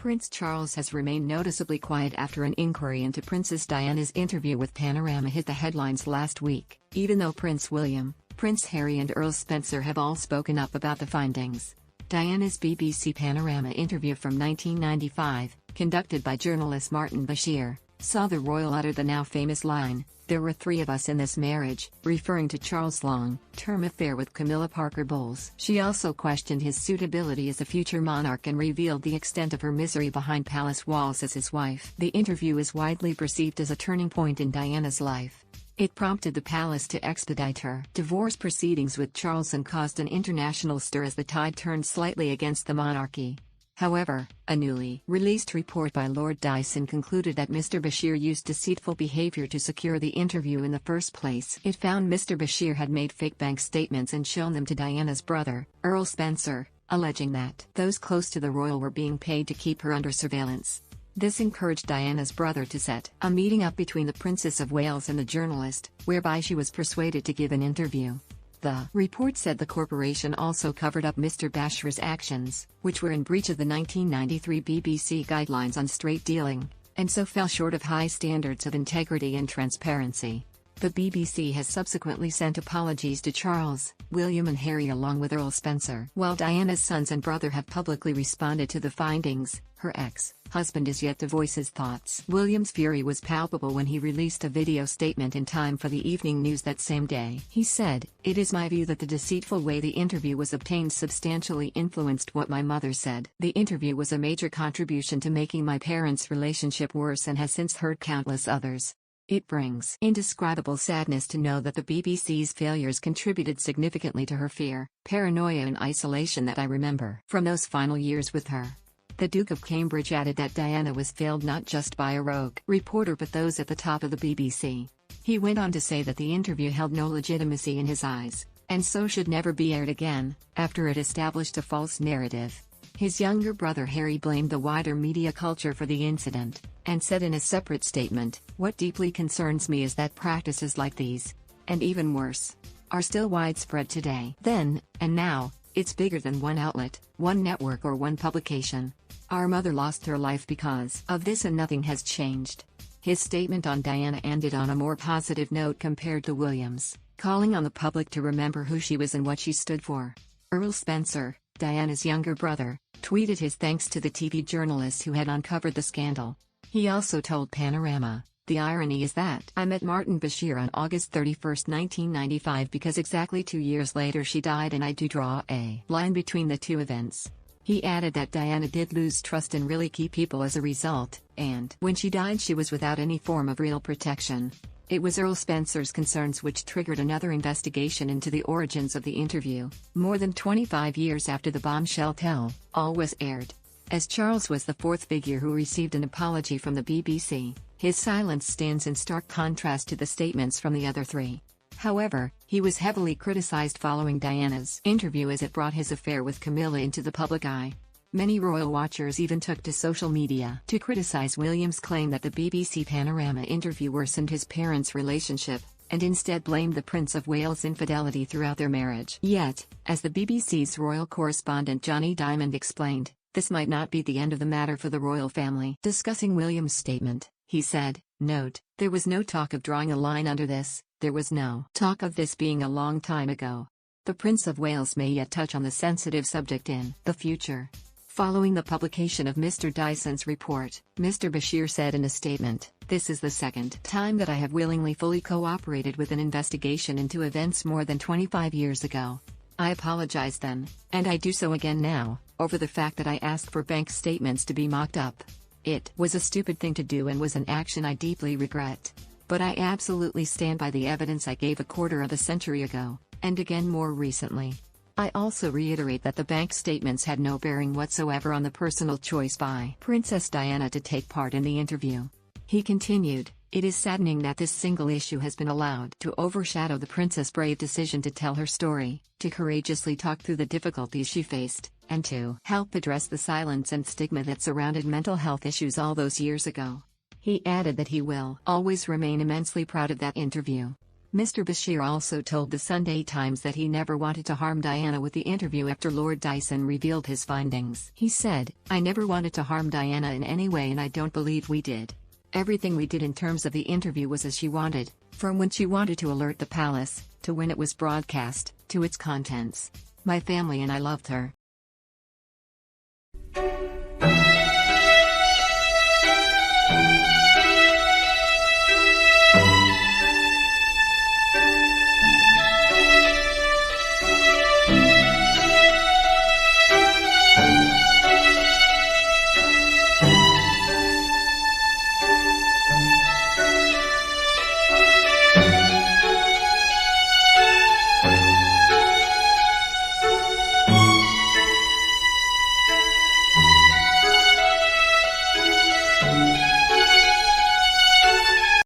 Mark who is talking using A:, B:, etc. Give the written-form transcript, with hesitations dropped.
A: Prince Charles has remained noticeably quiet after an inquiry into Princess Diana's interview with Panorama hit the headlines last week, even though Prince William, Prince Harry and Earl Spencer have all spoken up about the findings. Diana's BBC Panorama interview from 1995, conducted by journalist Martin Bashir, saw the royal utter the now famous line, "There were three of us in this marriage," referring to Charles' long-term affair with Camilla Parker Bowles. She also questioned his suitability as a future monarch and revealed the extent of her misery behind palace walls as his wife. The interview is widely perceived as a turning point in Diana's life. It prompted the palace to expedite her divorce proceedings with Charles and caused an international stir as the tide turned slightly against the monarchy. However, a newly released report by Lord Dyson concluded that Mr. Bashir used deceitful behavior to secure the interview in the first place. It found Mr. Bashir had made fake bank statements and shown them to Diana's brother, Earl Spencer, alleging that those close to the royal were being paid to keep her under surveillance. This encouraged Diana's brother to set a meeting up between the Princess of Wales and the journalist, whereby she was persuaded to give an interview. The report said the corporation also covered up Mr. Bashir's actions, which were in breach of the 1993 BBC guidelines on straight dealing, and so fell short of high standards of integrity and transparency. The BBC has subsequently sent apologies to Charles, William and Harry along with Earl Spencer. While Diana's sons and brother have publicly responded to the findings, her ex-husband is yet to voice his thoughts. William's fury was palpable when he released a video statement in time for the evening news that same day. He said, "It is my view that the deceitful way the interview was obtained substantially influenced what my mother said. The interview was a major contribution to making my parents' relationship worse and has since hurt countless others. It brings indescribable sadness to know that the BBC's failures contributed significantly to her fear, paranoia and isolation that I remember from those final years with her." The Duke of Cambridge added that Diana was failed not just by a rogue reporter but those at the top of the BBC. He went on to say that the interview held no legitimacy in his eyes, and so should never be aired again, after it established a false narrative. His younger brother Harry blamed the wider media culture for the incident, and said in a separate statement, "What deeply concerns me is that practices like these, and even worse, are still widespread today. Then, and now, it's bigger than one outlet, one network or one publication. Our mother lost her life because of this and nothing has changed." His statement on Diana ended on a more positive note compared to William's, calling on the public to remember who she was and what she stood for. Earl Spencer, Diana's younger brother, tweeted his thanks to the TV journalist who had uncovered the scandal. He also told Panorama, "The irony is that I met Martin Bashir on August 31, 1995 because exactly 2 years later she died and I do draw a line between the two events." He added that Diana did lose trust in really key people as a result, and when she died she was without any form of real protection. It was Earl Spencer's concerns which triggered another investigation into the origins of the interview, more than 25 years after the bombshell tell-all was aired. As Charles was the fourth figure who received an apology from the BBC, his silence stands in stark contrast to the statements from the other three. However, he was heavily criticized following Diana's interview as it brought his affair with Camilla into the public eye. Many royal watchers even took to social media to criticize William's claim that the BBC Panorama interview worsened his parents' relationship, and instead blamed the Prince of Wales' infidelity throughout their marriage. Yet, as the BBC's royal correspondent Johnny Diamond explained, this might not be the end of the matter for the royal family. Discussing William's statement, he said, "Note, there was no talk of drawing a line under this, there was no talk of this being a long time ago. The Prince of Wales may yet touch on the sensitive subject in the future." Following the publication of Mr. Dyson's report, Mr. Bashir said in a statement, "This is the second time that I have willingly fully cooperated with an investigation into events more than 25 years ago. I apologize then, and I do so again now, over the fact that I asked for bank statements to be mocked up. It was a stupid thing to do and was an action I deeply regret. But I absolutely stand by the evidence I gave a quarter of a century ago, and again more recently. I also reiterate that the bank statements had no bearing whatsoever on the personal choice by Princess Diana to take part in the interview." He continued, "It is saddening that this single issue has been allowed to overshadow the princess' brave decision to tell her story, to courageously talk through the difficulties she faced, and to help address the silence and stigma that surrounded mental health issues all those years ago." He added that he will always remain immensely proud of that interview. Mr. Bashir also told the Sunday Times that he never wanted to harm Diana with the interview after Lord Dyson revealed his findings. He said, "I never wanted to harm Diana in any way and I don't believe we did. Everything we did in terms of the interview was as she wanted, from when she wanted to alert the palace, to when it was broadcast, to its contents. My family and I loved her.